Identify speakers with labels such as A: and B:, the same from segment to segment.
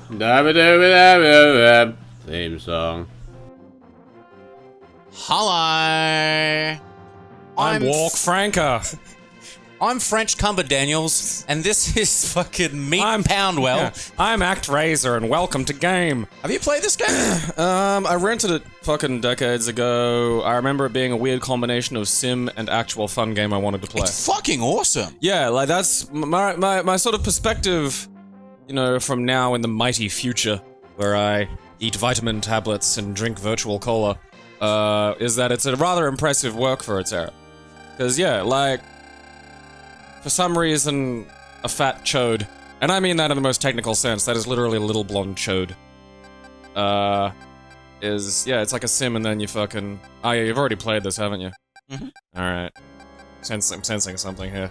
A: Theme song.
B: Hello.
C: I'm Walk Franca.
B: I'm French Cumber Daniels, and this is fucking Meat Poundwell.
C: Yeah, I'm ActRaiser, and welcome to game.
B: Have you played this game?
C: I rented it fucking decades ago. I remember it being a weird combination of sim and actual fun game I wanted to play.
B: It's fucking awesome.
C: Yeah, like that's my sort of perspective, you know, from now in the mighty future, where I eat vitamin tablets and drink virtual cola, is that it's a rather impressive work for its era. Because, yeah, like, for some reason, a fat chode, and I mean that in the most technical sense, that is literally a little blonde chode, it's like a sim and then you fucking... Oh yeah, you've already played this, haven't you?
B: Mm-hmm.
C: Alright. I'm sensing something here.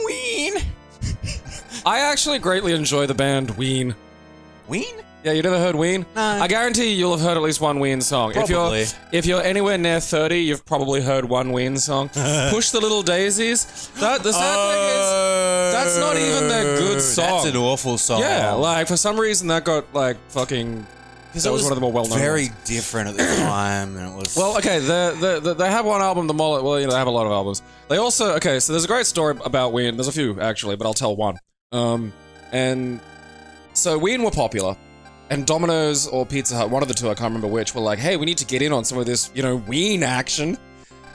B: Ween.
C: I actually greatly enjoy the band Ween.
B: Ween?
C: Yeah, you never heard Ween?
B: No.
C: I guarantee you'll have heard at least one Ween song.
B: Probably.
C: If you're anywhere near 30, you've probably heard one Ween song. Push the Little Daisies. The sad thing is, that's not even their good song.
B: That's an awful song.
C: Yeah, like, for some reason that got, like, fucking... That was one of the more well-known
B: very
C: ones.
B: different at the time, and it was...
C: Well, okay, they have one album, well, you know, they have a lot of albums. They also... Okay, so there's a great story about Ween. There's a few, actually, but I'll tell one. And... So, Ween were popular. And Domino's or Pizza Hut, one of the two, I can't remember which, were like, hey, we need to get in on some of this, you know, Ween action.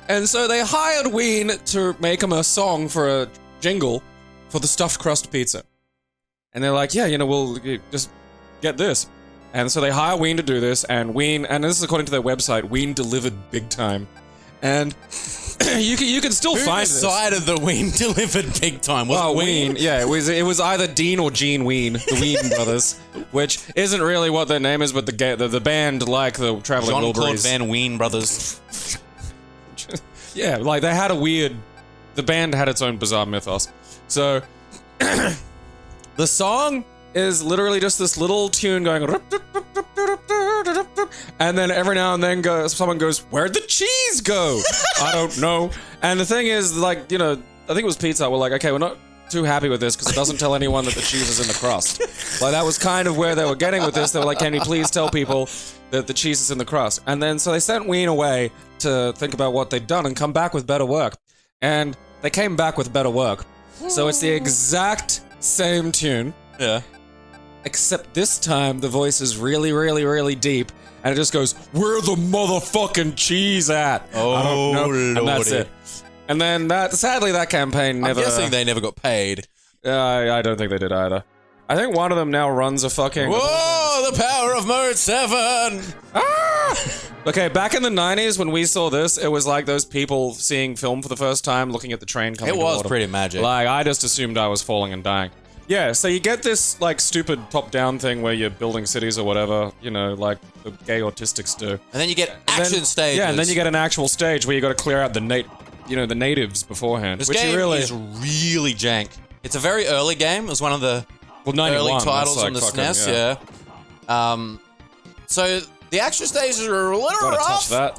C: And so they hired Ween to make them a song for a jingle for the stuffed crust pizza. And they're like, yeah, you know, we'll just get this. And so they hire Ween to do this, and Ween, and this is according to their website, Ween delivered big time. And you can still find this.
B: Who decided that Ween delivered big time? Was it
C: Ween? Yeah, it was either Dean or Gene Ween, the Ween brothers, which isn't really what their name is, but the band, like the Traveling Wilburys.
B: Jean-Claude Van Ween brothers.
C: Yeah, like they had the band had its own bizarre mythos. So the song is literally just this little tune going, and then every now and then someone goes, where'd the cheese go? I don't know. And the thing is, like, you know, I think it was Pizza Hut, we're like, okay, we're not too happy with this because it doesn't tell anyone that the cheese is in the crust. Like, that was kind of where they were getting with this. They were like, can you please tell people that the cheese is in the crust? And then, so they sent Ween away to think about what they'd done and come back with better work. And they came back with better work. So it's the exact same tune.
B: Yeah.
C: Except this time, the voice is really, really, really deep, and it just goes, where the motherfucking cheese at?
B: Oh,
C: I don't know.
B: Lordy.
C: And that's it. And then sadly, that campaign never...
B: I'm guessing they never got paid.
C: I don't think they did either. I think one of them now runs a fucking...
B: Whoa, the power of Mode 7!
C: Ah! Okay, back in the 90s, when we saw this, it was like those people seeing film for the first time, looking at the train coming
B: It was
C: toward them.
B: pretty magic.
C: Like, I just assumed I was falling and dying. Yeah, so you get this, like, stupid top-down thing where you're building cities or whatever, you know, like the gay autistics do.
B: And then you get action stages.
C: Yeah, and then you get an actual stage where you got to clear out the natives beforehand.
B: This
C: which
B: game
C: you really...
B: is really jank. It's a very early game. It was one of the early titles
C: like
B: on the
C: fucking,
B: SNES, yeah. So the action stages are a little rough, but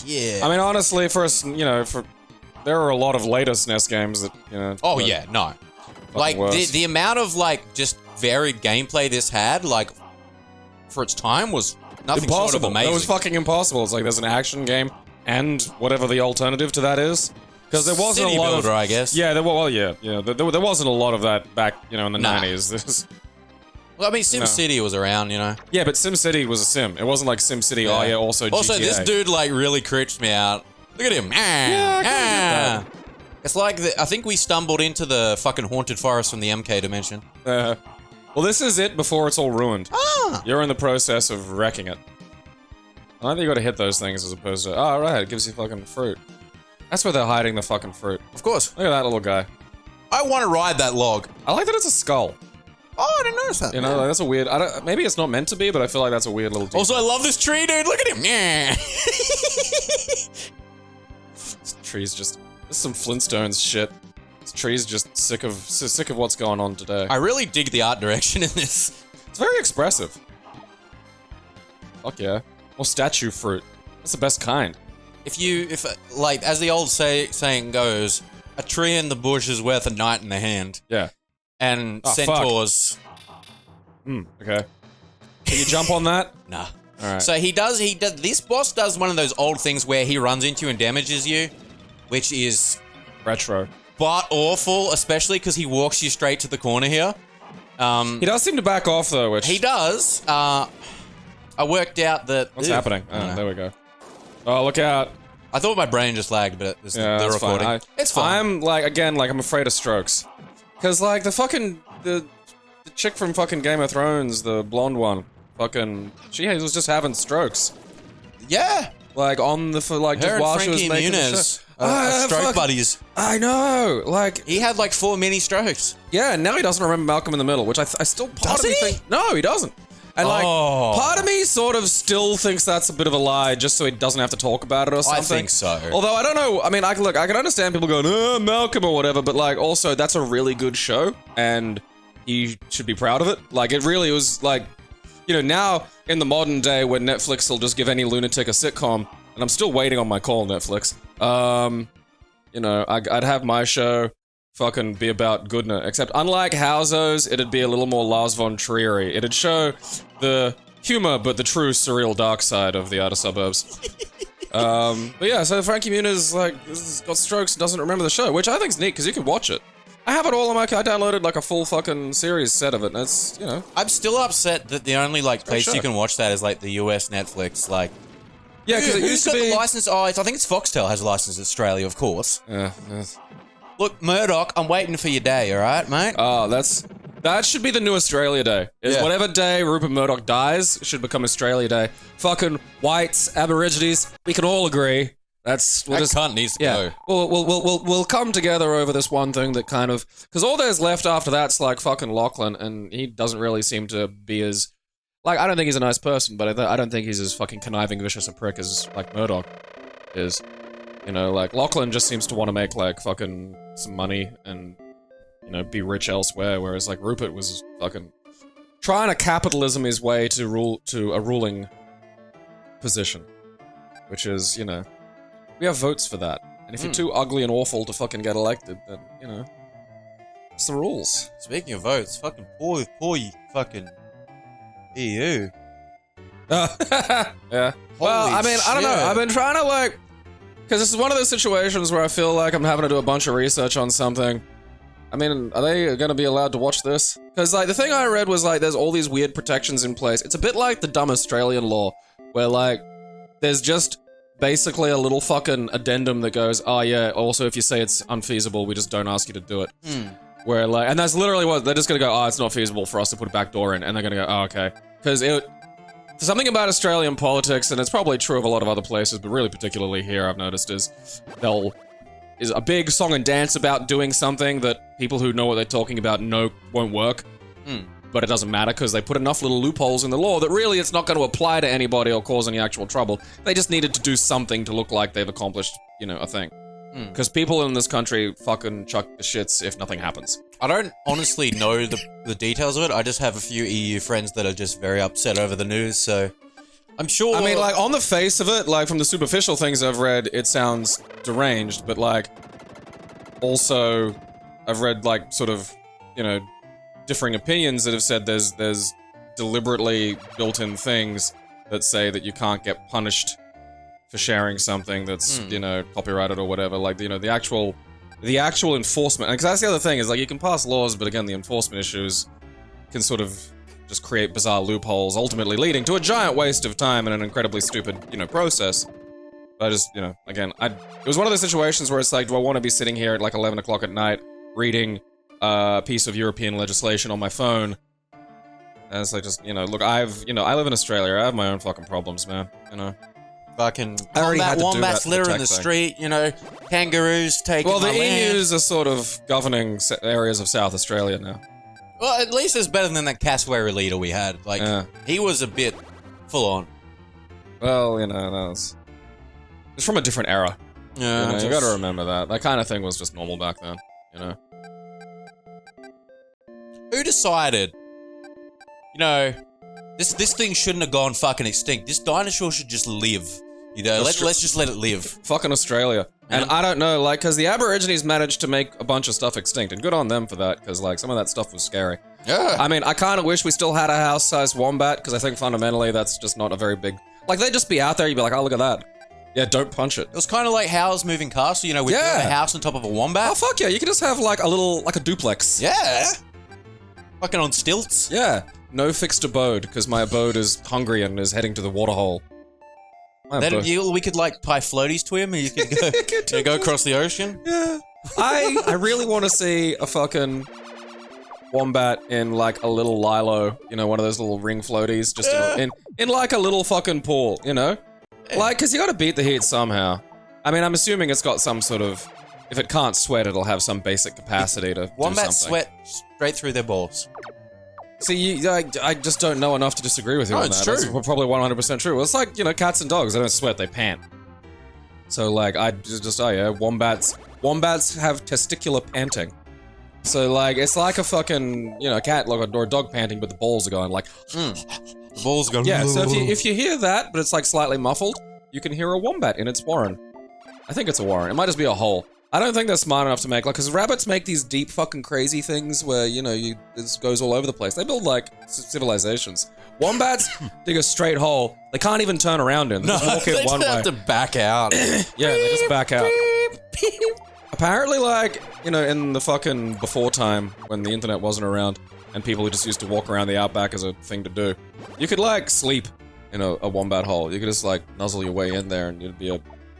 B: yeah.
C: I mean, honestly, there are a lot of later SNES games that, you know...
B: Oh, yeah, no. Like, the amount of, like, just varied gameplay this had, like, for its time was nothing short of amazing.
C: That was fucking impossible. It's like there's an action game and whatever the alternative to that is. Because there wasn't
B: City
C: a lot
B: Builder,
C: of...
B: I guess.
C: Yeah, there wasn't a lot of that back, you know, in the 90s.
B: Well, I mean, SimCity was around, you know.
C: Yeah, but SimCity was a sim. It wasn't like SimCity, also GTA.
B: Also, this dude, like, really creeps me out. Look at him. Yeah, It's like, I think we stumbled into the fucking haunted forest from the MK dimension.
C: Well, this is it before it's all ruined. You're in the process of wrecking it. I think you gotta hit those things as opposed to... Oh, right, it gives you fucking fruit. That's where they're hiding the fucking fruit.
B: Of course.
C: Look at that little guy.
B: I want to ride that log.
C: I like that it's a skull.
B: Oh, I didn't notice that.
C: You know, like, that's a weird... maybe it's not meant to be, but I feel like that's a weird little detail.
B: Also, I love this tree, dude. Look at him. Yeah.
C: This tree's just... This is some Flintstones shit. This tree's just sick of what's going on today.
B: I really dig the art direction in this.
C: It's very expressive. Fuck yeah. Or statue fruit. That's the best kind.
B: If like, as the old saying goes, a tree in the bush is worth a knight in the hand.
C: Yeah.
B: And
C: Oh, fuck.
B: centaurs.
C: Okay. Can you jump on that?
B: Nah.
C: All right.
B: So this boss does one of those old things where he runs into you and damages you, which is
C: Retro.
B: but awful, especially because he walks you straight to the corner here.
C: He does seem to back off though, which
B: He does. I worked out that...
C: what's happening? Oh, there we go. Oh, look out.
B: I thought my brain just lagged, but it's
C: Yeah,
B: the
C: that's
B: recording.
C: fine.
B: It's fine.
C: I'm like, again, like I'm afraid of strokes. Cause like the chick from fucking Game of Thrones, the blonde one, she was just having strokes.
B: Yeah.
C: Like on the,
B: Her
C: just
B: and
C: while she was
B: Frankie
C: making the
B: Muniz
C: show.
B: are stroke buddies.
C: I know, like,
B: He had like 4 mini strokes.
C: yeah, and now he doesn't remember Malcolm in the Middle, which I still part of me
B: Doesn't he?
C: think, no, he doesn't. And like,
B: Oh.
C: part of me sort of still thinks that's a bit of a lie, just so he doesn't have to talk about it or something.
B: I think so.
C: Although I don't know, I mean, I can understand people going, Malcolm or whatever, but like, also that's a really good show, and he should be proud of it. Like, it really was like, you know, now in the modern day when Netflix will just give any lunatic a sitcom, and I'm still waiting on my call, Netflix. You know, I'd have my show fucking be about goodness. Except, unlike Housos, it'd be a little more Lars von Trier-y. It'd show the humor, but the true surreal dark side of the outer suburbs. But yeah, so Frankie Muniz, like, has got strokes and doesn't remember the show, which I think's neat, because you can watch it. I have it all on my... I downloaded, like, a full fucking series set of it, and it's, you know...
B: I'm still upset that the only like place
C: show.
B: you can watch that is like the US Netflix. Like,
C: Yeah, because it
B: who's
C: used to
B: got
C: be...
B: the license? Oh, I think it's Foxtel has a license in Australia, of course.
C: Yeah.
B: Look, Murdoch, I'm waiting for your day, all right, mate?
C: Oh, that should be the new Australia Day. Is
B: Yeah.
C: whatever day Rupert Murdoch dies should become Australia Day. Fucking whites, Aborigines, we can all agree. We'll
B: That
C: just
B: cunt needs to go.
C: We'll come together over this one thing that kind of, because all there's left after that's like fucking Lachlan, and he doesn't really seem to be as, like, I don't think he's a nice person, but I don't think he's as fucking conniving, vicious a prick as like Murdoch is. You know, like, Lachlan just seems to want to make, like, fucking some money and, you know, be rich elsewhere, whereas, like, Rupert was fucking trying to capitalism his way to a ruling position. Which is, you know, we have votes for that. And if you're too ugly and awful to fucking get elected, then, you know, it's the rules.
B: Speaking of votes, fucking poor fucking EU.
C: Yeah. Well, I mean, I don't know.
B: shit.
C: I've been trying to, like... Because this is one of those situations where I feel like I'm having to do a bunch of research on something. I mean, are they going to be allowed to watch this? Because, like, the thing I read was, like, there's all these weird protections in place. It's a bit like the dumb Australian law, where, like, there's just basically a little fucking addendum that goes, oh, yeah, also if you say it's unfeasible, we just don't ask you to do it. Where, like, and that's literally what, they're just going to go, oh, it's not feasible for us to put a back door in, and they're going to go, oh, okay. Because something about Australian politics, and it's probably true of a lot of other places, but really particularly here, I've noticed, is a big song and dance about doing something that people who know what they're talking about know won't work. But it doesn't matter because they put enough little loopholes in the law that really it's not going to apply to anybody or cause any actual trouble. They just needed to do something to look like they've accomplished, you know, a thing. Because people in this country fucking chuck the shits if nothing happens.
B: I don't honestly know the details of it. I just have a few EU friends that are just very upset over the news, so I'm sure...
C: I mean, like, on the face of it, like, from the superficial things I've read, it sounds deranged, but, like, also, I've read, like, sort of, you know, differing opinions that have said there's deliberately built-in things that say that you can't get punished for sharing something that's, you know, copyrighted or whatever. Like, you know, the actual enforcement, because that's the other thing, is, like, you can pass laws, but again, the enforcement issues can sort of just create bizarre loopholes, ultimately leading to a giant waste of time and an incredibly stupid, you know, process. But I just, you know, again, it was one of those situations where it's like, do I want to be sitting here at like 11 o'clock at night reading a piece of European legislation on my phone? And it's like, just, you know, look, I live in Australia, I have my own fucking problems, man, you know.
B: Fucking
C: I already had to do
B: wombats
C: that for the
B: litter in
C: tech
B: the
C: thing.
B: street, you know, kangaroos taking
C: Well, the
B: my land.
C: EUs are sort of governing areas of South Australia now.
B: Well, at least it's better than that cassowary leader we had. Like,
C: Yeah.
B: he was a bit full on.
C: Well, you know, no, it's from a different era.
B: Yeah,
C: You gotta remember that. That kind of thing was just normal back then, you know?
B: Who decided, you know, this thing shouldn't have gone fucking extinct. This dinosaur should just live. You know, let's just let it live.
C: Fucking Australia. And I don't know, like, because the Aborigines managed to make a bunch of stuff extinct, and good on them for that, because, like, some of that stuff was scary.
B: Yeah.
C: I mean, I kind of wish we still had a house-sized wombat, because I think fundamentally that's just not a very big... Like, they'd just be out there, you'd be like, oh, look at that. Yeah, don't punch it.
B: It was kind of like Howl's Moving Castle, you know, with a house on top of a wombat.
C: Oh, fuck yeah, you could just have, like, a duplex.
B: Yeah. Fucking on stilts.
C: Yeah. No fixed abode, because my abode is hungry and is heading to the waterhole.
B: Then we could, like, tie floaties to him and you could go across the ocean.
C: Yeah. I really want to see a fucking wombat in, like, a little lilo, you know, one of those little ring floaties, just in like, a little fucking pool, you know? Like, because you gotta beat the heat somehow. I mean, I'm assuming it's got some sort of... If it can't sweat, it'll have some basic capacity to
B: Wombats
C: do something.
B: sweat straight through their balls.
C: See, I just don't know enough to disagree with you on that.
B: It's true.
C: That's probably 100% true. Well, it's like, you know, cats and dogs. They don't sweat, they pant. So, like, wombats have testicular panting. So, like, it's like a fucking, you know, cat or a dog panting, but the balls are going like...
B: The balls are going...
C: Yeah, so if you hear that, but it's, like, slightly muffled, you can hear a wombat in its warren. I think it's a warren. It might just be a hole. I don't think they're smart enough to make, like, because rabbits make these deep fucking crazy things where, you know, this goes all over the place. They build, like, civilizations. Wombats dig a straight hole. They can't even turn around in. They just walk in one way.
B: They have to back out.
C: Yeah, they just back out. Apparently, like, you know, in the fucking before time, when the internet wasn't around, and people just used to walk around the outback as a thing to do, you could, like, sleep in a wombat hole. You could just, like, nuzzle your way in there, and you'd be a...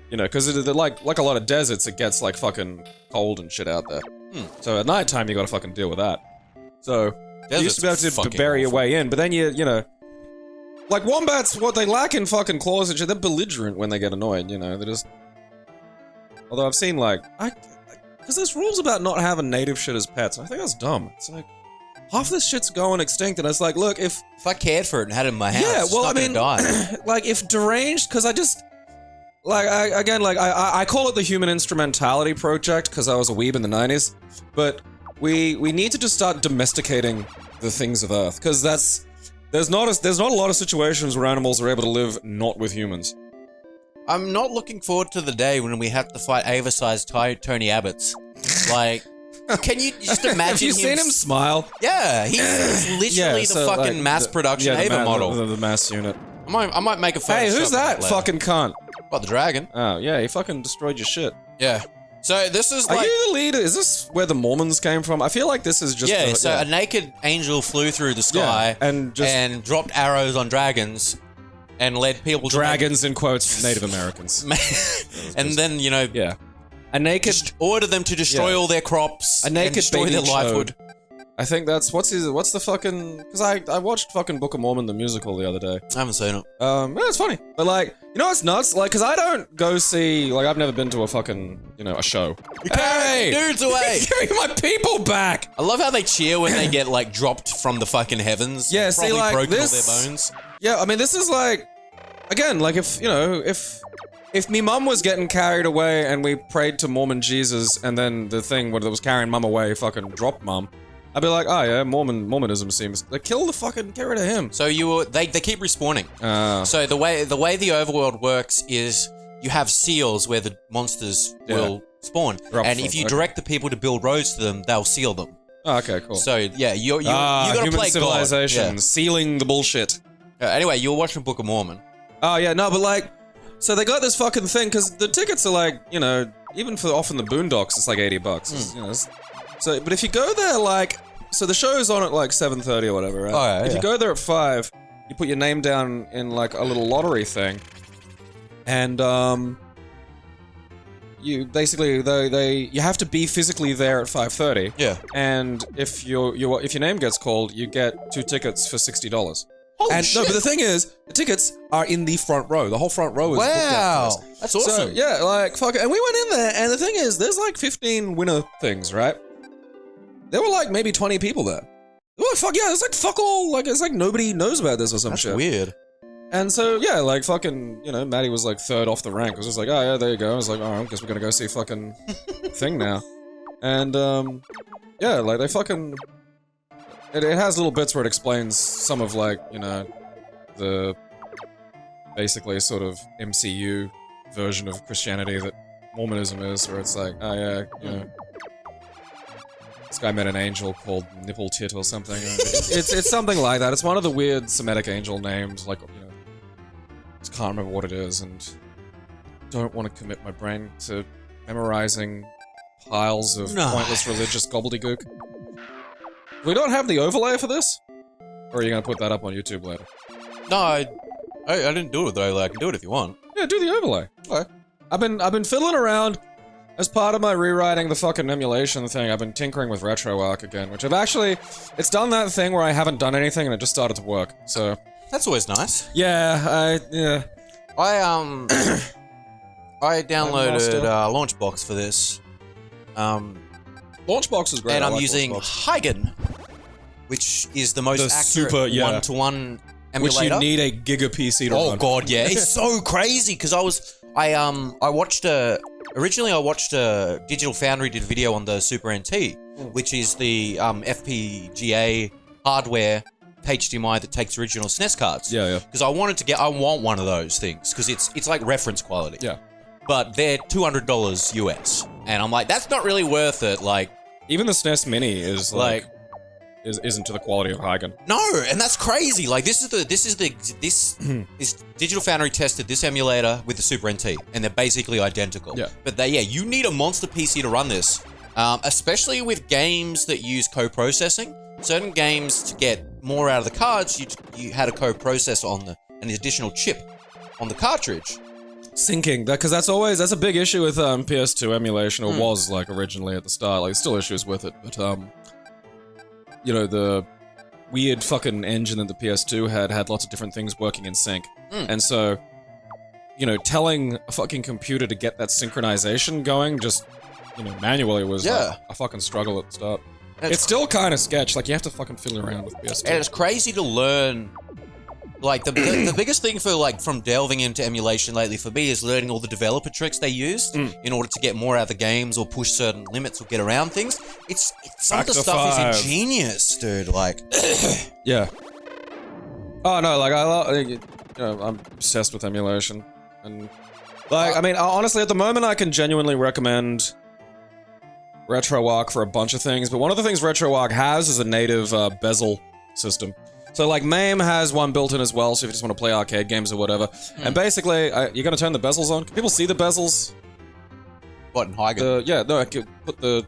C: You know, because like a lot of deserts, it gets, like, fucking cold and shit out there. So at night time, you gotta fucking deal with that. So, you used to be able to bury your way in, but then you know... Like, wombats, what they lack in fucking claws and shit, they're belligerent when they get annoyed, you know? They're just... Although I've seen, like... Because there's rules about not having native shit as pets, and I think that's dumb. It's like... Half this shit's going extinct, and it's like, look, if
B: I cared for it and had it in my house,
C: yeah, well,
B: it's not gonna die.
C: Like, if deranged... Because I just... Like, I call it the Human Instrumentality Project, because I was a weeb in the 90s, but we need to just start domesticating the things of Earth, because there's not a lot of situations where animals are able to live not with humans.
B: I'm not looking forward to the day when we have to fight Ava-sized Tony Abbott's. Like, can you just imagine
C: Have you seen him smile?
B: Yeah, he's literally the fucking mass production Ava model.
C: The mass unit.
B: I might make a photo.
C: Hey, who's that fucking cunt?
B: What, the dragon?
C: Oh, yeah, he fucking destroyed your shit.
B: Yeah. So this is like...
C: Are you the leader? Is this where the Mormons came from? I feel like this is just...
B: Yeah, a naked angel flew through the sky
C: and
B: dropped arrows on dragons and led people to...
C: Dragons, in quotes, Native Americans.
B: And then, you know...
C: Yeah. A naked...
B: Order them to destroy all their crops.
C: A naked
B: destroy their livelihood.
C: I think that's... What's the fucking... Because I watched fucking Book of Mormon, the musical, the other day.
B: I haven't seen it.
C: Yeah, it's funny. But, like, you know what's nuts? Like, because I don't go see... Like, I've never been to a fucking, you know, a show.
B: Hey! Dudes away!
C: Give me my people back!
B: I love how they cheer when they get, like, dropped from the fucking heavens.
C: Yeah, see, like,
B: broken all their bones.
C: Yeah, I mean, this is like... Again, like, if, you know, if me mum was getting carried away and we prayed to Mormon Jesus and then the thing that was carrying mum away fucking dropped mum, I'd be like, oh yeah, Mormonism seems... Like, kill the fucking... Get rid of him.
B: So they keep respawning. So the way the overworld works is you have seals where the monsters will spawn. And if you direct the people to build roads to them, they'll seal them.
C: Oh, okay, cool.
B: So, yeah, you gotta
C: human
B: play
C: civilization,
B: God.
C: sealing the bullshit.
B: Anyway, you were watching Book of Mormon.
C: Oh, yeah, no, but like... So they got this fucking thing, because the tickets are like, you know, even for off in the boondocks, it's like $80. You know, so, but if you go there, like... So the show's on at like 7:30 or whatever, right?
B: Oh, yeah,
C: if you go there at 5, you put your name down in like a little lottery thing. And, you basically, you have to be physically there at 5:30.
B: Yeah.
C: And if your name gets called, you get 2 tickets for $60.
B: Holy shit.
C: No, but the thing is, the tickets are in the front row. The whole front row is booked out for this.
B: That's awesome.
C: So, yeah, like, fuck it. And we went in there, and the thing is, there's like 15 winner things, right? There were like maybe 20 people there. Oh, fuck yeah, it's like fuck all. Like, it's like nobody knows about this or some shit.
B: That's weird.
C: And so, yeah, like fucking, you know, Maddie was like 3rd off the rank. I was just like, oh yeah, there you go. I was like, oh, I guess we're gonna go see fucking thing now. And, yeah, like they fucking... It has little bits where it explains some of, like, you know, the basically sort of MCU version of Christianity that Mormonism is, where it's like, oh yeah, you know, this guy met an angel called Nipple Tit or something. It's something like that. It's one of the weird Semitic angel names, like, you know, just can't remember what it is, and don't want to commit my brain to memorizing piles of pointless religious gobbledygook. We don't have the overlay for this? Or are you gonna put that up on YouTube later?
B: No, I didn't do it though. Like, I can do it if you want.
C: Yeah, do the overlay.
B: Okay.
C: I've been fiddling around as part of my rewriting the fucking emulation thing. I've been tinkering with RetroArch again, which I've actually, it's done that thing where I haven't done anything and it just started to work. So
B: That's always nice.
C: yeah,
B: I downloaded Launchbox for this.
C: Launchbox is great.
B: And
C: I
B: I'm
C: like
B: using
C: Launchbox.
B: Hygen, which is the most
C: The
B: accurate
C: super, yeah.
B: one-to-one
C: Which
B: emulator.
C: you need a Giga PC to
B: Oh
C: run.
B: god, yeah, it's so crazy because I watched originally I watched Digital Foundry did a video on the Super NT, which is the FPGA hardware HDMI that takes original SNES cards.
C: Yeah.
B: Because I want one of those things because it's like reference quality.
C: Yeah.
B: But they're $200 US, and I'm like, that's not really worth it. Like,
C: Even the SNES Mini is like isn't to the quality of Hygen.
B: no, and that's crazy. Like, this is Digital Foundry tested this emulator with the Super NT, and they're basically identical.
C: Yeah.
B: But you need a monster PC to run this, especially with games that use co-processing. Certain games, to get more out of the cards, you had a co-processor on an additional chip on the cartridge.
C: Syncing, because that's a big issue with PS2 emulation, or was like originally at the start. Like, still issues with it, but you know, the weird fucking engine that the PS2 had lots of different things working in sync, and so, you know, telling a fucking computer to get that synchronization going just, you know, manually was like a fucking struggle at the start. It's still kind of sketch. Like, you have to fucking fiddle around with PS2.
B: And it's crazy to learn. Like, the biggest thing from delving into emulation lately for me is learning all the developer tricks they used in order to get more out of the games or push certain limits or get around things. Some of the stuff is ingenious, dude. Like,
C: yeah. Oh no, like you know, I'm obsessed with emulation, and like, I mean, honestly, at the moment, I can genuinely recommend RetroArch for a bunch of things. But one of the things RetroArch has is a native bezel system. So, like, MAME has one built in as well, so if you just want to play arcade games or whatever. And basically, you're going to turn the bezels on. Can people see the bezels?
B: what, in Hygen?
C: I could put the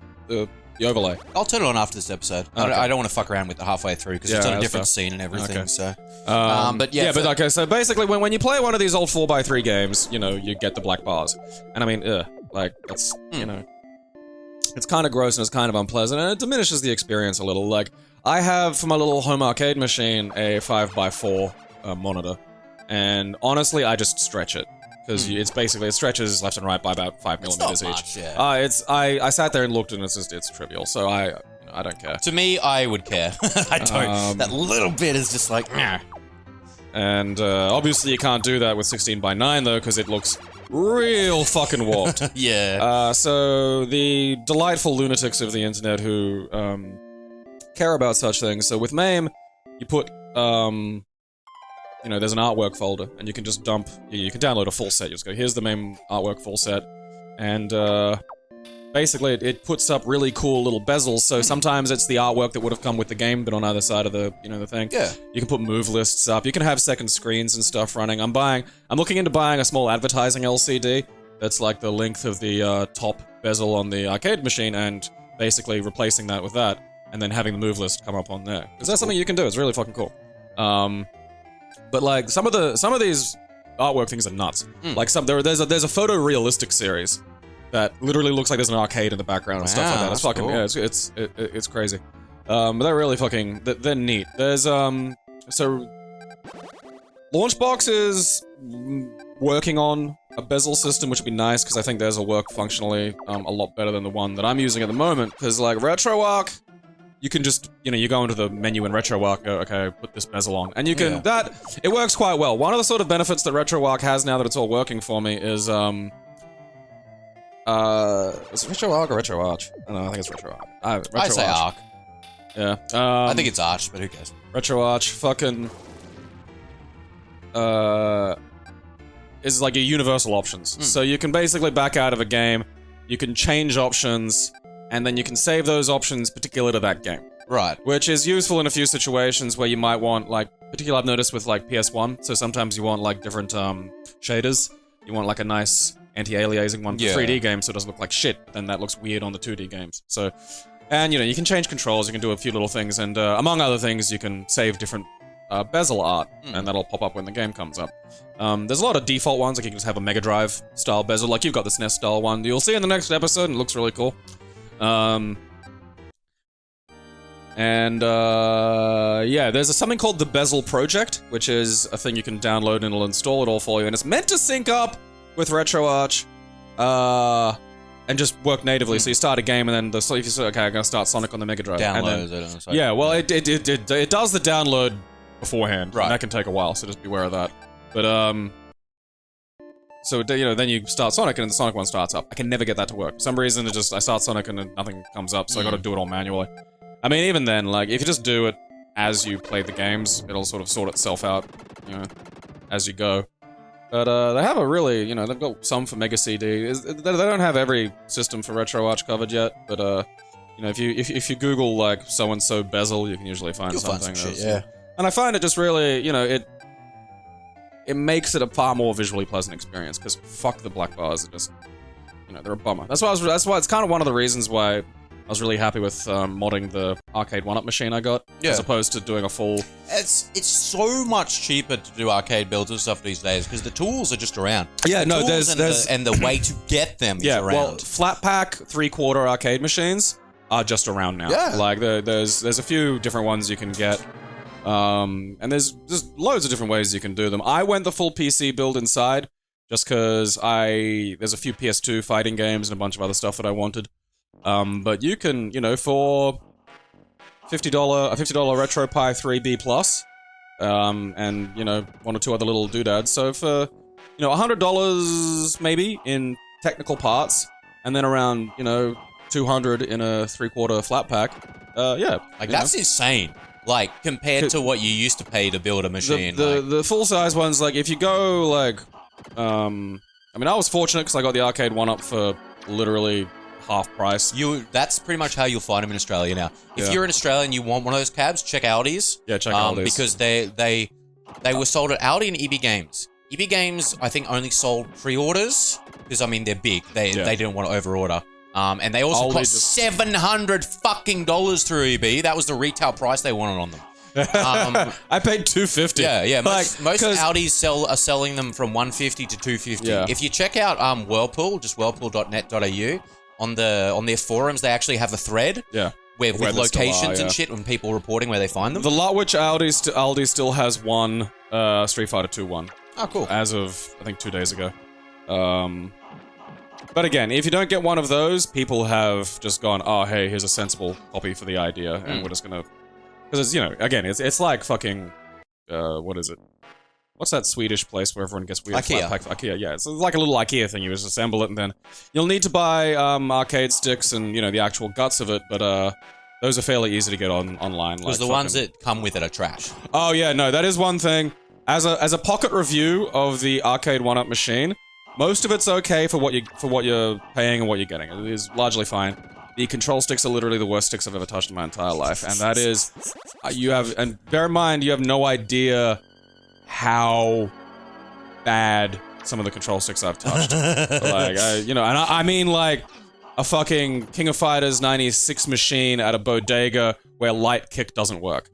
C: overlay.
B: I'll turn it on after this episode.
C: Okay.
B: I don't want to fuck around with it halfway through, because it's on a different scene and everything,
C: Okay.
B: so...
C: okay, so basically, when you play one of these old 4x3 games, you know, you get the black bars. And I mean, like, that's, you know... It's kind of gross and it's kind of unpleasant, and it diminishes the experience a little. Like, I have, for my little home arcade machine, a 5x4 monitor, and honestly, I just stretch it. Because it's basically, it stretches left and right by about 5 millimeters each.
B: Much, yeah.
C: I sat there and looked, and it's trivial, so I don't care.
B: To me, I would care. I don't. That little bit is just like, nah.
C: And obviously you can't do that with 16:9 though, because it looks real fucking warped.
B: Yeah.
C: So the delightful lunatics of the internet who care about such things. So with MAME, you put you know, there's an artwork folder, and you can just dump. You can download a full set. You just go, here's the MAME artwork full set, and basically it puts up really cool little bezels. So sometimes it's the artwork that would have come with the game, but on either side of the the thing.
B: Yeah.
C: You can put move lists up. You can have second screens and stuff running. I'm looking into buying a small advertising LCD that's like the length of the top bezel on the arcade machine, and basically replacing that with that, and then having the move list come up on there. Because that's something you can do. It's really fucking cool. But like some of these artwork things are nuts. Like there's a photorealistic series that literally looks like there's an arcade in the background and stuff like that. It's fucking cool. It's crazy. But they're really fucking they're neat. There's so Launchbox is working on a bezel system, which would be nice because I think theirs will work functionally a lot better than the one that I'm using at the moment. Because like RetroArch, you can just, you go into the menu in RetroArch, go, okay, put this bezel on. And you can, it works quite well. One of the sort of benefits that RetroArch has now that it's all working for me is, is it RetroArch or RetroArch? I don't know, I think it's RetroArch.
B: I say Arc.
C: Yeah.
B: I think it's Arch, but who cares?
C: RetroArch, fucking, is like your universal options. So you can basically back out of a game, you can change options, and then you can save those options particular to that game.
B: Right.
C: Which is useful in a few situations where you might want, like, particularly I've noticed with, like, PS1, so sometimes you want, like, different shaders. You want, like, a nice anti-aliasing one for 3D games so it doesn't look like shit, but then that looks weird on the 2D games. So, and, you know, you can change controls, you can do a few little things, and among other things, you can save different bezel art, and that'll pop up when the game comes up. There's a lot of default ones, like you can just have a Mega Drive style bezel, like you've got this NES style one. You'll see in the next episode, and it looks really cool. Yeah, there's something called the Bezel Project, which is a thing you can download and it'll install it all for you, and it's meant to sync up with RetroArch, and just work natively. So you start a game, and then if you say, okay, I'm gonna start Sonic on the Mega Drive.
B: Downloads it on the side.
C: Yeah, well, it does the download beforehand,
B: right?
C: And that can take a while, so just beware of that. But so you know, then you start Sonic, and the Sonic one starts up. I can never get that to work. For some reason, I start Sonic, and then nothing comes up, so I got to do it all manually. I mean, even then, like, if you just do it as you play the games, it'll sort of sort itself out, you know, as you go. But they have a really, you know, they've got some for Mega CD. They don't have every system for RetroArch covered yet, but you know, if you Google like so and so bezel, you can usually find something.
B: Some shit, yeah.
C: And I find it just really, you know, it makes it a far more visually pleasant experience, because fuck the black bars, are just, you know, they're a bummer. That's why it's kind of one of the reasons why I was really happy with modding the arcade 1-up machine I got, as opposed to doing a full...
B: It's so much cheaper to do arcade builds and stuff these days, because the tools are just around.
C: Yeah,
B: the
C: no,
B: tools
C: there's...
B: And the way to get them is around.
C: Well, flat pack 3/4 arcade machines are just around now.
B: Yeah.
C: Like, there's a few different ones you can get. And there's loads of different ways you can do them. I went the full PC build inside, just because there's a few PS2 fighting games and a bunch of other stuff that I wanted. But you can, you know, for a $50 RetroPie 3B Plus, and, you know, one or two other little doodads. So for, you know, $100 maybe in technical parts, and then around, you know, $200 in a 3/4 flat pack, yeah.
B: Like, that's insane. Like, compared to what you used to pay to build a machine.
C: The full-size ones, like, if you go, like, I mean, I was fortunate because I got the arcade 1-up for literally half price.
B: That's pretty much how you'll find them in Australia now. If you're in Australia and you want one of those cabs, check Aldi's.
C: Yeah, check Aldi's.
B: Because they were sold at Aldi and EB Games. EB Games, I think, only sold pre-orders, because, I mean, they're big. They didn't want to over-order. And they also cost $700 fucking through EB. That was the retail price they wanted on them.
C: I paid $250.
B: Yeah. Most Audis are selling them from $150 to $250.
C: Yeah.
B: If you check out Whirlpool, just whirlpool.net.au, on their forums, they actually have a thread.
C: Yeah.
B: With locations and shit, and people reporting where they find them.
C: The lot which Aldi still has one Street Fighter 2 one.
B: Oh, cool.
C: As of, I think, 2 days ago. But again, if you don't get one of those, people have just gone, oh, hey, here's a sensible copy for the idea, and we're just gonna... Because, you know, again, it's like fucking... what is it? What's that Swedish place where everyone gets weird
B: IKEA.
C: flat pack? IKEA, yeah. It's like a little IKEA thing. You just assemble it, and then you'll need to buy arcade sticks and, you know, the actual guts of it, but those are fairly easy to get online.
B: Because the ones that come with it are trash.
C: Oh, yeah, no, that is one thing. As a pocket review of the arcade 1-up machine, most of it's okay for what you're paying and what you're getting. It is largely fine. The control sticks are literally the worst sticks I've ever touched in my entire life, and that is, and bear in mind, you have no idea how bad some of the control sticks I've touched. Like, you know, and I mean like a fucking King of Fighters 96 machine at a bodega where light kick doesn't work.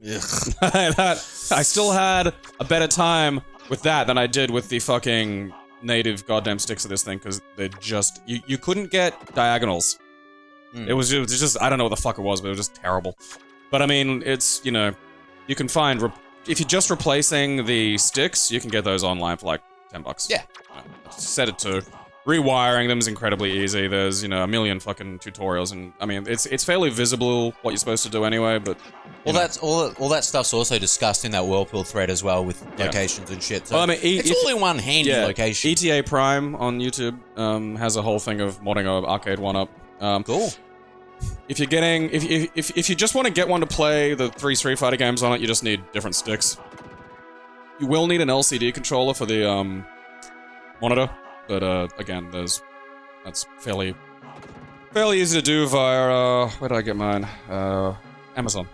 C: I still had a better time with that than I did with the fucking native goddamn sticks of this thing, because they're just... You couldn't get diagonals. It was just... I don't know what the fuck it was, but it was just terrible. But I mean, it's, you know... You can find... if you're just replacing the sticks, you can get those online for like $10.
B: Yeah.
C: Set it to... Rewiring them is incredibly easy. There's, you know, a million fucking tutorials, and I mean, it's fairly visible what you're supposed to do anyway, but...
B: Well, that's all that stuff's also discussed in that Whirlpool thread as well, with locations and shit. So well, I mean, it's all in one handy location.
C: ETA Prime on YouTube has a whole thing of modding an arcade 1-up.
B: Cool.
C: If you're getting... If you just want to get one to play the 3 Street Fighter games on it, you just need different sticks. You will need an LCD controller for the monitor. But again, that's fairly easy to do via where did I get mine? Amazon.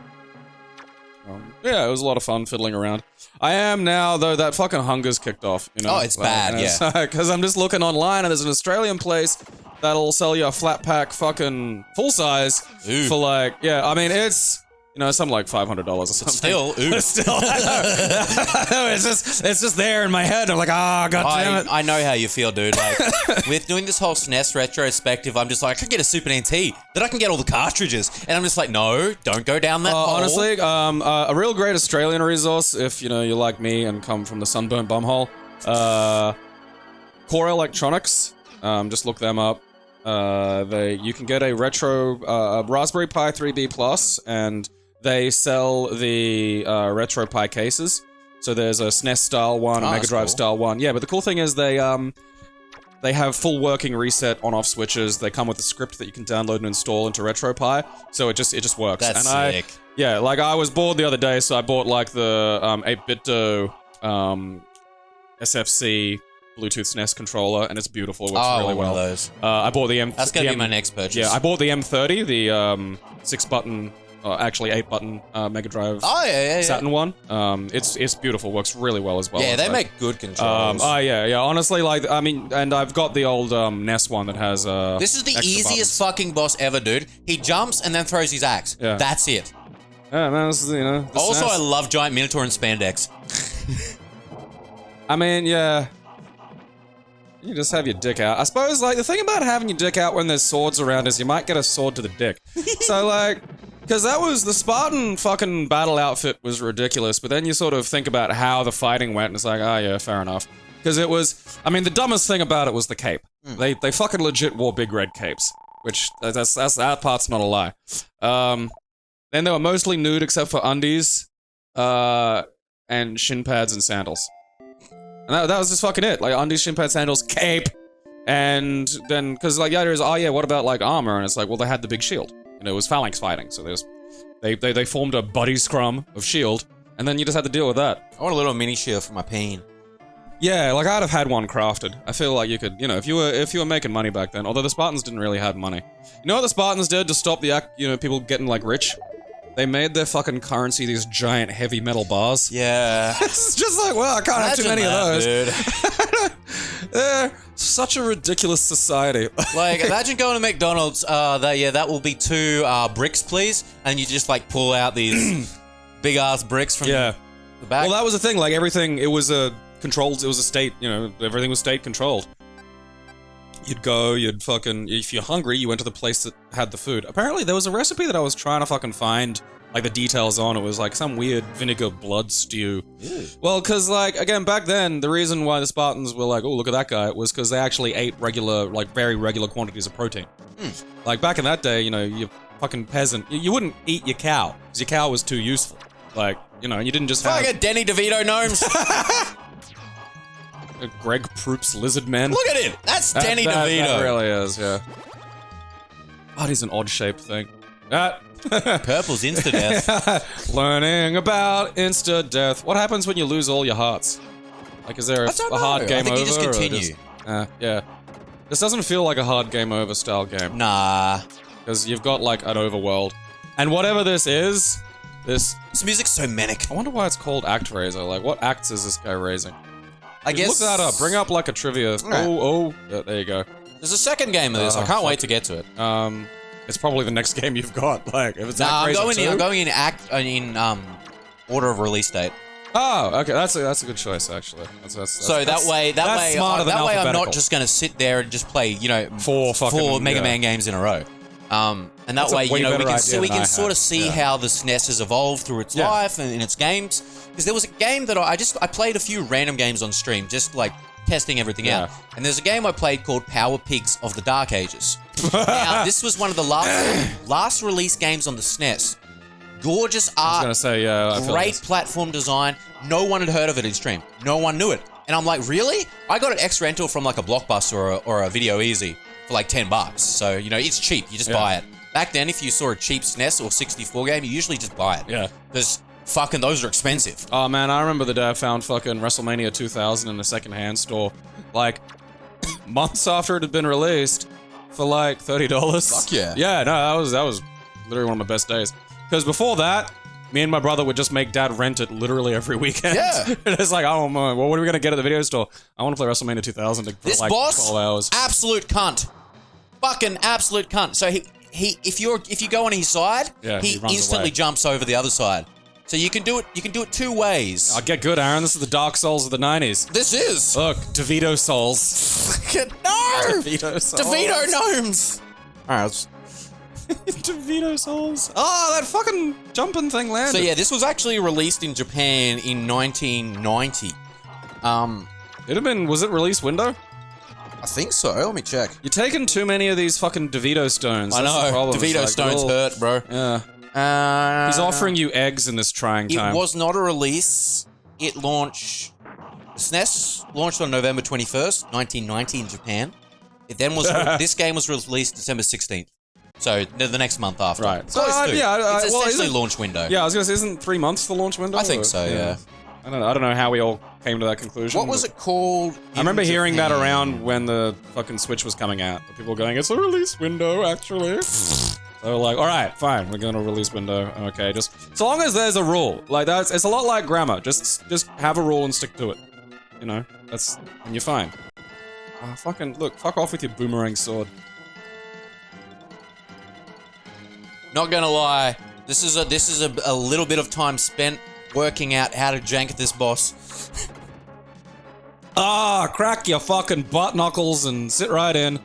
C: Yeah, it was a lot of fun fiddling around. I am now, though, that fucking hunger's kicked off, you know?
B: Oh, it's bad, yeah.
C: Because I'm just looking online and there's an Australian place that'll sell you a flat pack fucking full size for like, yeah, I mean, it's, you know, something like $500 or something.
B: Still,
C: But still, I know. It's just there in my head. I'm like, god damn it.
B: I know how you feel, dude. Like, with doing this whole SNES retrospective, I'm just like, I can get a Super NT, then I can get all the cartridges. And I'm just like, no, don't go down that hole.
C: Honestly, a real great Australian resource, if, you know, you're like me and come from the sunburnt bumhole, Core Electronics, just look them up. You can get a retro Raspberry Pi 3B Plus, and they sell the Retro Pi cases. So there's a SNES style one, a Mega Drive style one. Yeah, but the cool thing is they have full working reset on-off switches. They come with a script that you can download and install into RetroPie, so it just works.
B: That's sick.
C: Yeah, like I was bored the other day, so I bought like the 8-bit SFC Bluetooth SNES controller, and it's beautiful. It works really well.
B: One of those.
C: I bought the M.
B: That's gonna be my next purchase.
C: Yeah, I bought the M30, the 6-button. Actually 8-button Mega Drive Saturn one. It's beautiful, works really well as well.
B: Yeah, they make good controllers.
C: Yeah, honestly, like, I mean, and I've got the old NES one that has
B: this is the easiest fucking boss ever, dude. He jumps and then throws his axe. Yeah. That's it.
C: Yeah, man, this is, you know,
B: also,
C: SNES.
B: I love Giant Minotaur and spandex.
C: I mean, yeah. You just have your dick out. I suppose, like, the thing about having your dick out when there's swords around is you might get a sword to the dick. So, like, because that was, the Spartan fucking battle outfit was ridiculous, but then you sort of think about how the fighting went, and it's like, oh yeah, fair enough. Because it was, I mean, the dumbest thing about it was the cape. They fucking legit wore big red capes, which, that part's not a lie. Then they were mostly nude except for undies, and shin pads and sandals. And that was just fucking it. Like, undies, shin pads, sandals, cape. And then, because, like, the idea is, oh yeah, what about, like, armor? And it's like, well, they had the big shield. You know, it was phalanx fighting, so they formed a buddy scrum of shield, and then you just had to deal with that.
B: I want a little mini shield for my pain.
C: Yeah, like, I'd have had one crafted. I feel like you could, you know, if you were making money back then, although the Spartans didn't really have money. You know what the Spartans did to stop people getting, like, rich? They made their fucking currency these giant heavy metal bars.
B: Yeah.
C: It's just like, well, I can't have too many of those.
B: Dude.
C: They're such a ridiculous society.
B: Like, imagine going to McDonald's, that will be 2 bricks, please. And you just, like, pull out these big-ass bricks from the back.
C: Well, that was the thing, like, everything, it was a state, you know, everything was state-controlled. You'd go, you'd fucking, if you're hungry, you went to the place that had the food. Apparently, there was a recipe that I was trying to fucking find, like, the details on. It was, like, some weird vinegar blood stew. Ew. Well, because, like, again, back then, the reason why the Spartans were like, oh, look at that guy, was because they actually ate very regular quantities of protein. Like, back in that day, you know, you fucking peasant, you wouldn't eat your cow, because your cow was too useful. Like, you know, and you didn't just have...
B: Like a Denny DeVito gnomes.
C: Greg Proop's lizard man.
B: Look at him! That's Danny DeVito.
C: That really is, yeah. God, he's an odd-shaped thing.
B: Purple's insta-death.
C: Learning about insta-death. What happens when you lose all your hearts? Like, is there a hard game over? I think
B: you just continue.
C: Yeah. This doesn't feel like a hard game over style game.
B: Nah.
C: Because you've got, like, an overworld. And whatever this is, this
B: music's so manic.
C: I wonder why it's called ActRaiser. Like, what acts is this guy raising?
B: I guess...
C: Look that up. Bring up, like, a trivia. Oh. Yeah, there you go.
B: There's a second game of this. I can't wait to get to it.
C: It's probably the next game you've got. Like, if it's
B: I'm going in order of release date.
C: Oh, okay. That's a good choice, actually.
B: That way I'm not just going to sit there and just play, you know, four Mega Man games in a row. And that way, you know, we can sort of see how the SNES has evolved through its life and in its games. Because there was a game that I played a few random games on stream, just like testing everything out. And there's a game I played called Power Pigs of the Dark Ages. Now, this was one of the last release games on the SNES. Gorgeous art,
C: I was gonna say,
B: great platform design. No one had heard of it in stream. No one knew it. And I'm like, really? I got an X rental from like a Blockbuster or a Video Easy for like $10. So, you know, it's cheap. You just buy it. Back then, if you saw a cheap SNES or 64 game, you usually just buy it. Yeah. Because fucking those are expensive.
C: Oh man, I remember the day I found fucking WrestleMania 2000 in a secondhand store. Like, months after it had been released for like $30.
B: Fuck yeah.
C: Yeah, no, that was literally one of my best days. Because before that, me and my brother would just make Dad rent it literally every weekend.
B: Yeah.
C: It's like, oh, well, what are we going to get at the video store? I want to play WrestleMania 2000 for
B: This
C: like
B: boss,
C: 12 hours.
B: absolute cunt. Fucking absolute cunt. So he if you go on his side,
C: Yeah,
B: he
C: he runs
B: instantly
C: away.
B: jumps over the other side. So you can do it two ways.
C: Oh, get good, Aaron. This is the Dark Souls of the 90s.
B: This is.
C: Look, DeVito Souls.
B: No!
C: DeVito Souls.
B: DeVito gnomes! Alright,
C: DeVito Souls. Oh, that fucking jumping thing landed.
B: so yeah, this was actually released in Japan in 1990.
C: It'd have been, was it release window?
B: I think so. Let me check.
C: You're taking too many of these fucking DeVito stones.
B: I
C: That's the
B: know.
C: problem. It's
B: DeVito
C: like
B: stones
C: little-
B: hurt, bro.
C: Yeah. He's offering you eggs in this trying time.
B: It was not a release. It launched. SNES launched on November 21st, 1990 in Japan. It then was. This game was released December 16th. So the next month after.
C: Right.
B: Close to.
C: yeah,
B: It's
C: well,
B: essentially
C: isn't-
B: launch window.
C: Yeah, I was gonna say, isn't 3 months the launch window?
B: I think
C: or-
B: so, yeah.
C: I don't know how we all came to that conclusion.
B: What was
C: but-
B: it called?
C: I remember hearing that
B: Japan?
C: around when the fucking Switch was coming out. People going, it's a release window, actually. So like, all right, fine, we're going to release window. Okay, just so long as there's a rule. Like that's, it's a lot like grammar. Just have a rule and stick to it. You know, and you're fine. Fucking look, fuck off with your boomerang sword.
B: Not gonna lie, this is a little bit of time spent working out how to jank this boss.
C: Crack your fucking butt knuckles and sit right in.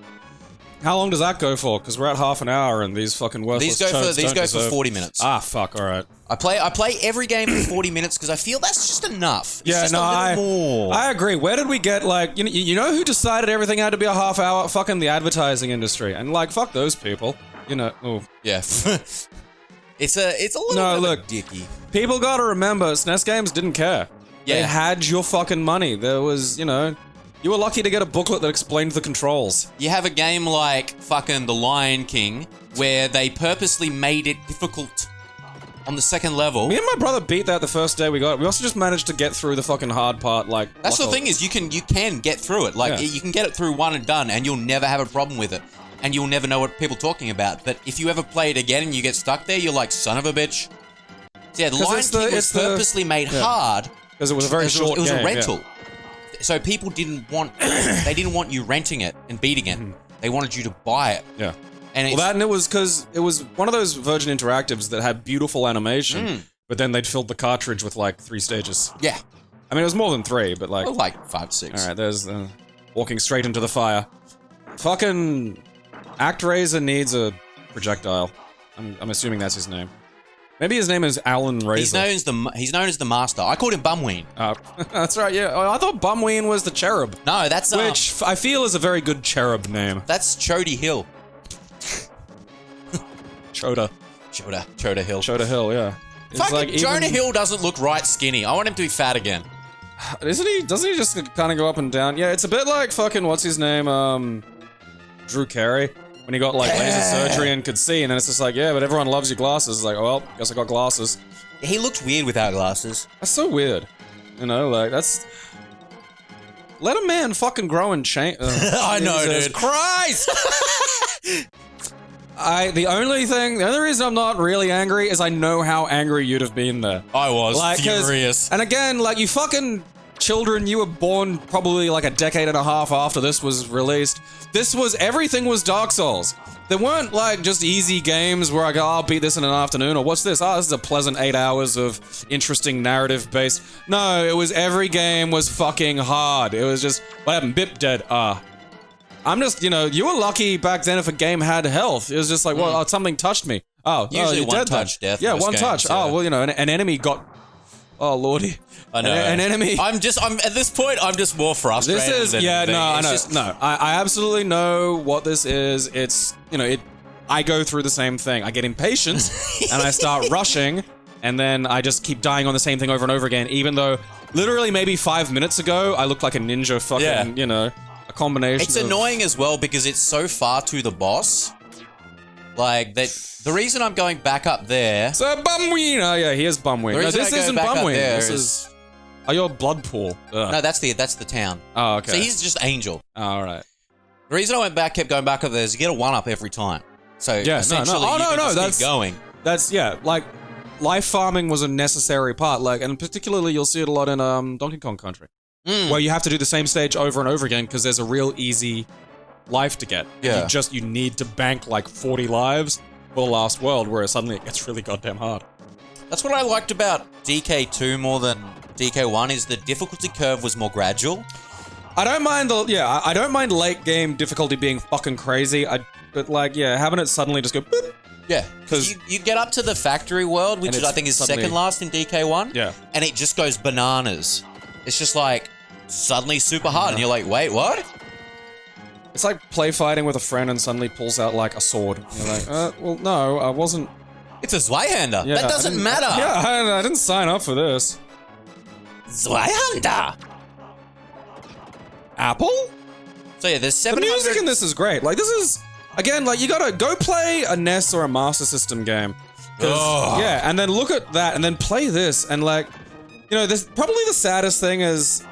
C: How long does that go for? Because we're at half an hour and these fucking worthless
B: These
C: chodes
B: go
C: don't
B: for
C: deserve-
B: 40 minutes.
C: Fuck, alright.
B: I play every game for 40 minutes because I feel that's just enough. It's just a little more.
C: I agree. Where did we get, like, you know who decided everything had to be a half hour? Fucking the advertising industry. And, like, fuck those people. You know,
B: Yeah. It's a little
C: No,
B: bit
C: look.
B: of a dicky.
C: people gotta remember, SNES games didn't care. They
B: Yeah.
C: had your fucking money. There was, you were lucky to get a booklet that explained the controls.
B: You have a game like fucking The Lion King where they purposely made it difficult on the second level.
C: Me and my brother beat that the first day we got it. We also just managed to get through the fucking hard part, like...
B: That's the thing is you can get through it. Like
C: Yeah.
B: you can get it through one and done and you'll never have a problem with it. And you'll never know what people are talking about. But if you ever play it again and you get stuck there, you're like, son of a bitch. So yeah, The
C: 'Cause
B: Lion
C: it's
B: King
C: the-
B: was
C: it's the-
B: purposely made
C: yeah.
B: hard.
C: Because it was a very
B: It
C: short
B: was
C: game,
B: a rental.
C: yeah.
B: So people didn't want they didn't want you renting it and beating it. They wanted you to buy it.
C: Yeah.
B: And
C: Well,
B: it's,
C: that and it was because it was one of those Virgin Interactives that had beautiful animation, but then they'd filled the cartridge with like 3 stages.
B: yeah,
C: I mean, it was more than 3, but like...
B: like 5, 6.
C: Alright, there's walking straight into the fire. Fucking ActRaiser needs a projectile. I'm assuming that's his name. Maybe his name is Alan Razor.
B: He's known as the master. I called him Bumween.
C: That's right, yeah. Oh, I thought Bumween was the cherub.
B: No, that's
C: Which I feel is a very good cherub name.
B: that's Chody Hill.
C: Choda.
B: Choda Hill.
C: Choda Hill, yeah. It's
B: Fucking
C: like even-
B: Jonah Hill doesn't look right skinny. I want him to be fat again.
C: Isn't he? Doesn't he just kind of go up and down? Yeah, it's a bit like fucking what's his name, Drew Carey, when he got like laser surgery and could see, and then it's just like, yeah, but everyone loves your glasses. It's like, oh, well, guess I got glasses.
B: He looks weird without glasses.
C: That's so weird. You know, like that's. Let a man fucking grow and change.
B: I know,
C: Jesus
B: dude.
C: Christ! The only reason I'm not really angry is I know how angry you'd have been there.
B: I was
C: 'Cause-
B: furious.
C: And again, like, you fucking children, you were born probably like a decade and a half after this was released. Everything was Dark Souls. There weren't like just easy games where I go, I'll beat this in an afternoon, or what's this? Oh, this is a pleasant 8 hours of interesting narrative based. No, it was every game was fucking hard. It was just, what happened? Bip dead. I'm just, you were lucky back then if a game had health. It was just like, well, something touched me.
B: Usually
C: you're
B: one
C: dead then.
B: touch death
C: Yeah,
B: most
C: one
B: games,
C: touch.
B: yeah.
C: Oh, well, an enemy got. Oh lordy.
B: I know.
C: An enemy.
B: I'm at this point. I'm just more frustrated.
C: This is
B: than anything.
C: I
B: It's
C: know.
B: just-
C: No, I absolutely know what this is. It's I go through the same thing. I get impatient and I start rushing, and then I just keep dying on the same thing over and over again. Even though, literally, maybe 5 minutes ago, I looked like a ninja. Fucking,
B: Yeah.
C: a combination.
B: It's
C: of-
B: annoying as well because it's so far to the boss. Like that. The reason I'm going back up there.
C: So Bumween. Oh yeah, here's Bumween.
B: The
C: No,
B: reason
C: this
B: I go
C: isn't
B: back up
C: Bumween.
B: there
C: This
B: is-
C: is. Oh, your blood pool. Ugh.
B: No, that's the town.
C: Oh, okay.
B: So he's just Angel.
C: All right.
B: The reason I kept going back over there is you get a 1-up every time. So essentially,
C: Oh,
B: you can just
C: that's
B: keep going.
C: That's like life farming was a necessary part. Like, and particularly you'll see it a lot in Donkey Kong Country, where you have to do the same stage over and over again because there's a real easy life to get.
B: Yeah.
C: You need to bank like 40 lives for the last world, where suddenly it gets really goddamn hard.
B: That's what I liked about DK2 more than DK1 is the difficulty curve was more gradual.
C: I don't mind I don't mind late game difficulty being fucking crazy. But like, having it suddenly just go boop.
B: Yeah, because you get up to the factory world, which I think is second last in DK1.
C: Yeah.
B: And it just goes bananas. It's just like suddenly super hard, and you're like, wait, what?
C: It's like play fighting with a friend and suddenly pulls out like a sword. And you're like, well, no, I wasn't.
B: It's a Zweihander.
C: Yeah,
B: that doesn't matter.
C: Yeah, I didn't sign up for this.
B: Zweihander.
C: Apple?
B: So yeah, there's
C: The
B: 700...
C: music in this is great. Like, this is, again, like, you gotta go play a NES or a Master System game. Yeah, and then look at that, and then play this, and like, this probably the saddest thing is,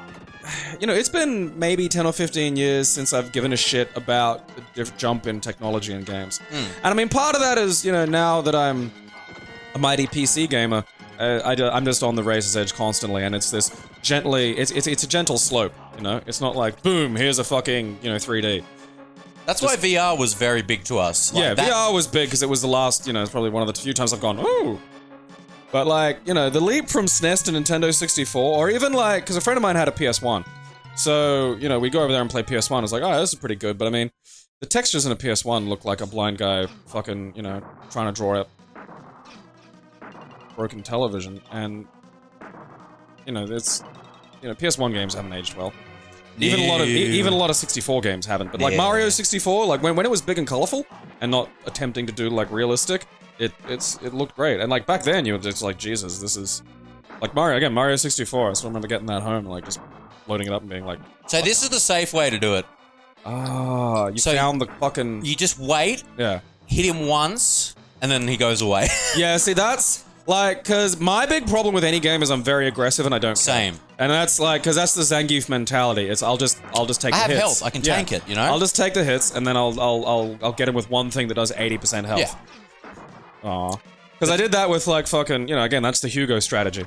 C: it's been maybe 10 or 15 years since I've given a shit about the jump in technology in games. And I mean, part of that is, now that I'm a mighty PC gamer, I'm just on the razor's edge constantly, and it's this gently, it's a gentle slope, It's not like, boom, here's a fucking, 3D.
B: That's why VR was very big to us.
C: Like VR was big because it was the last, it's probably one of the few times I've gone, ooh. But like, the leap from SNES to Nintendo 64, or even like, because a friend of mine had a PS1. So, we go over there and play PS1. I was like, oh, this is pretty good. But I mean, the textures in a PS1 look like a blind guy fucking, trying to draw up broken television. And, it's, PS1 games haven't aged well. Even a lot of 64 games haven't. But like Mario 64, like when it was big and colorful and not attempting to do like realistic, it looked great. And like back then you were just like, Jesus, this is like Mario 64. I still remember getting that home and like just loading it up and being like,
B: so this is the safe way to do it.
C: Ah, you found the fucking...
B: You just wait, hit him once, and then he goes away.
C: Yeah, see, that's... Like, because my big problem with any game is I'm very aggressive and I don't
B: Same.
C: care. And that's like, because that's the Zangief mentality. It's I'll just take the hits.
B: I have health. I can tank it,
C: I'll just take the hits and then I'll get him with one thing that does 80% health.
B: Yeah.
C: Aw. Because I did that with like fucking, again, that's the Hugo strategy.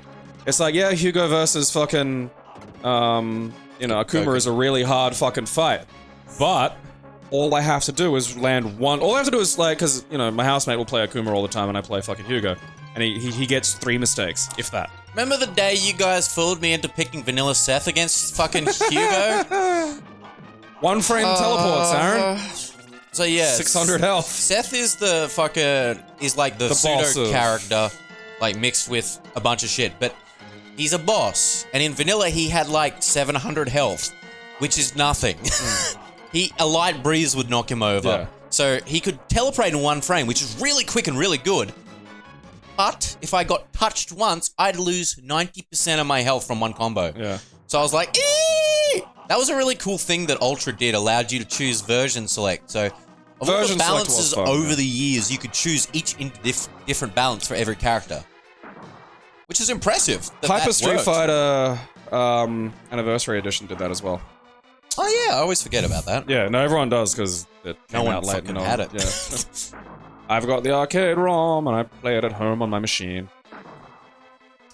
C: It's like, yeah, Hugo versus fucking, Akuma is a really hard fucking fight. But all I have to do is land one. All I have to do is like, because, my housemate will play Akuma all the time and I play fucking Hugo. And he gets 3 mistakes, if that.
B: Remember the day you guys fooled me into picking Vanilla Seth against fucking Hugo?
C: One frame teleports, Aaron.
B: So yeah,
C: 600 health.
B: Seth is the like the pseudo character, like mixed with a bunch of shit, but he's a boss. And in Vanilla, he had like 700 health, which is nothing. A light breeze would knock him over.
C: Yeah.
B: So he could teleport in 1 frame, which is really quick and really good. But if I got touched once, I'd lose 90% of my health from 1 combo.
C: Yeah.
B: So I was like, eee! That was a really cool thing that Ultra did, allowed you to choose version select. So of all the balances over the years, you could choose each different balance for every character. Which is impressive.
C: Hyper Street Fighter Anniversary Edition did that as well.
B: Oh yeah, I always forget about that.
C: Yeah, no, everyone does because it came out late.
B: No one had it.
C: Yeah. I've got the arcade ROM and I play it at home on my machine.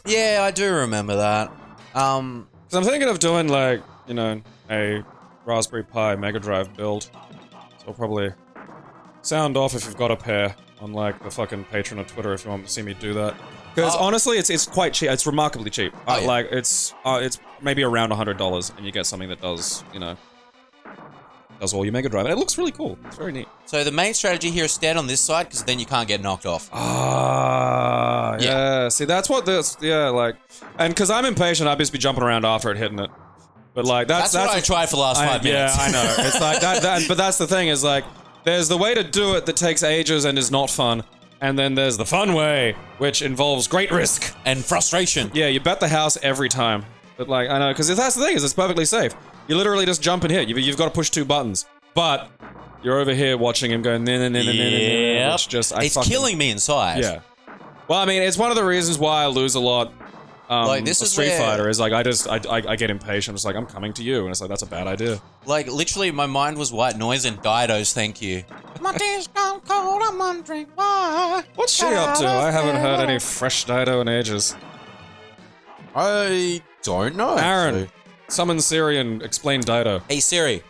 B: Yeah, I do remember that.
C: Because I'm thinking of doing like, a Raspberry Pi Mega Drive build. So I'll probably sound off if you've got a pair on like the fucking Patreon or Twitter if you want to see me do that. Because honestly, it's quite cheap. It's remarkably cheap.
B: Yeah.
C: Like it's maybe around $100 and you get something that does, does all your Mega Drive. And it looks really cool. It's very neat.
B: So the main strategy here is stand on this side, because then you can't get knocked off.
C: Ah, yeah. See, that's what this, like... And because I'm impatient, I'd just be jumping around after it, hitting it. But, like, that's
B: what I tried for the last 5 minutes.
C: Yeah, I know. It's like, but that's the thing, is, like, there's the way to do it that takes ages and is not fun. And then there's the fun way, which involves great risk.
B: And frustration.
C: Yeah, you bet the house every time. But, like, I know, because that's the thing, is it's perfectly safe. You literally just jump and hit. You've got to push 2 buttons. But you're over here watching him go, it's just...
B: It's killing me inside.
C: Yeah. Well, I mean, it's one of the reasons why I lose a lot.
B: Like, this
C: a
B: is
C: Street
B: where-
C: Fighter is like, I get impatient. It's like, I'm coming to you. And it's like, that's a bad idea.
B: Like, literally, my mind was white noise and Didos, thank you. My tea's gone cold, I'm wondering why.
C: What's she up to? I haven't heard any fresh Dido in ages.
B: I don't know.
C: Aaron, summon Siri and explain Dido.
B: Hey, Siri,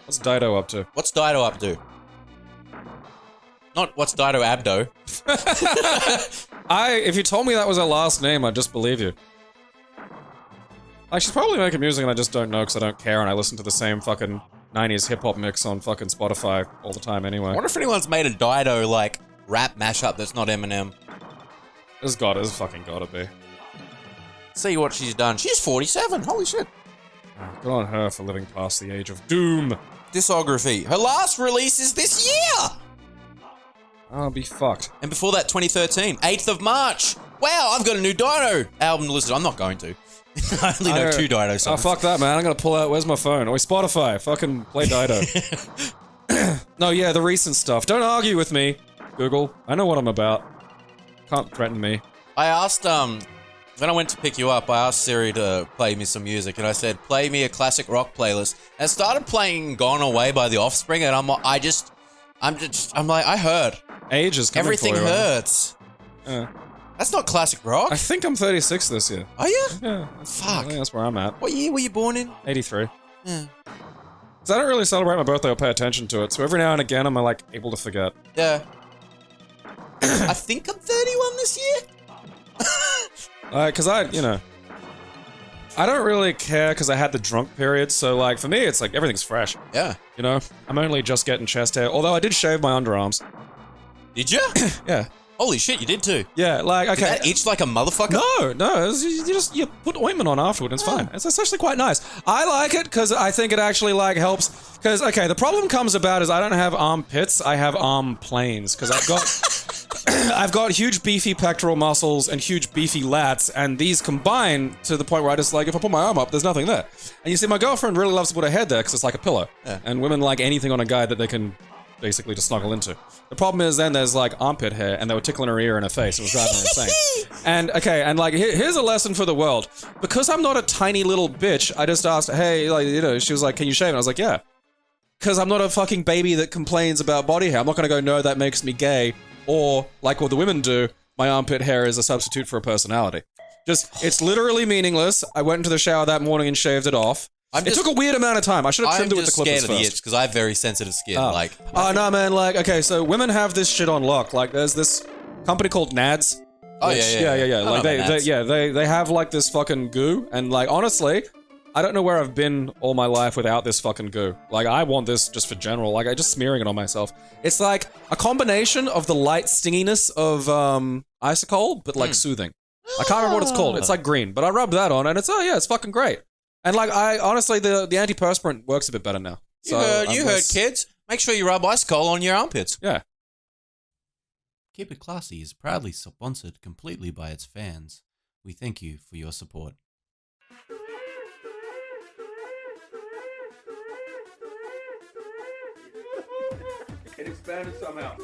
C: What's Dido up to?
B: what's Dido up to? Not what's Dido Abdo.
C: If you told me that was her last name, I'd just believe you. Like, she's probably making music and I just don't know because I don't care and I listen to the same fucking 90s hip-hop mix on fucking Spotify all the time anyway.
B: I wonder if anyone's made a Dido, like, rap mashup that's not Eminem.
C: There's fucking gotta be.
B: See what she's done. She's 47, holy shit.
C: Good on her for living past the age of doom.
B: Discography. Her last release is this year!
C: I'll be fucked.
B: And before that, 2013, 8th of March. Wow, I've got a new Dido album to listen to. I'm not going to. I only know 2 Dido songs.
C: Oh, fuck that, man. I'm gonna pull out, where's my phone? Oh, Spotify. Fucking play Dido. No, yeah, the recent stuff. Don't argue with me, Google. I know what I'm about. Can't threaten me.
B: I asked, when I went to pick you up, I asked Siri to play me some music, and I said, play me a classic rock playlist. And it started playing Gone Away by The Offspring, and I'm like, I heard.
C: Age is coming
B: Everything
C: for you,
B: hurts.
C: Yeah.
B: That's not classic rock.
C: I think I'm 36 this year.
B: Are you?
C: Yeah. I
B: Fuck.
C: think that's where I'm at.
B: What year were you born in?
C: 83.
B: Yeah.
C: Because I don't really celebrate my birthday or pay attention to it, so every now and again I'm like able to forget.
B: Yeah. I think I'm 31 this year.
C: Because I don't really care because I had the drunk period, so like for me it's like everything's fresh.
B: Yeah.
C: You know? I'm only just getting chest hair, although I did shave my underarms.
B: Did you?
C: Yeah.
B: Holy shit, you did too.
C: Yeah, like, okay.
B: Did that itch like a motherfucker?
C: No, you put ointment on afterward, it's fine. It's actually quite nice. I like it because I think it actually, like, helps. Because, okay, the problem comes about is I don't have armpits, I have arm planes. Because I've got huge beefy pectoral muscles and huge beefy lats, and these combine to the point where I just, like, if I put my arm up, there's nothing there. And you see, my girlfriend really loves to put her head there because it's like a pillow.
B: Yeah.
C: And women like anything on a guy that they can basically just snuggle into. The problem is then there's like armpit hair and they were tickling her ear and her face. It was driving her insane. And okay, and like here's a lesson for the world. Because I'm not a tiny little bitch, I just asked, hey, like, you know, she was like, can you shave? And I was like, yeah. Because I'm not a fucking baby that complains about body hair. I'm not going to go, no, that makes me gay. Or like what the women do, my armpit hair is a substitute for a personality. Just, it's literally meaningless. I went into the shower that morning and shaved it off. It took a weird amount of time. I should have trimmed it with the clippers
B: I'm just scared of the
C: first.
B: itch because I have very sensitive skin. Like,
C: oh no, man! Like, okay, so women have this shit on lock. Like, there's this company called Nads.
B: Oh,
C: which,
B: yeah.
C: yeah.
B: I
C: Like
B: know about Nads.
C: they have like this fucking goo, and like honestly, I don't know where I've been all my life without this fucking goo. Like, I want this just for general. Like, I just smearing it on myself. It's like a combination of the light stinginess of Isocol, but like soothing. I can't remember what it's called. It's like green, but I rubbed that on, and it's fucking great. And like, I honestly, the antiperspirant works a bit better now.
B: You heard, kids. Make sure you rub Isocol on your armpits.
C: Yeah.
A: Keep It Classy is proudly sponsored completely by its fans. We thank you for your support.
C: It expanded somehow.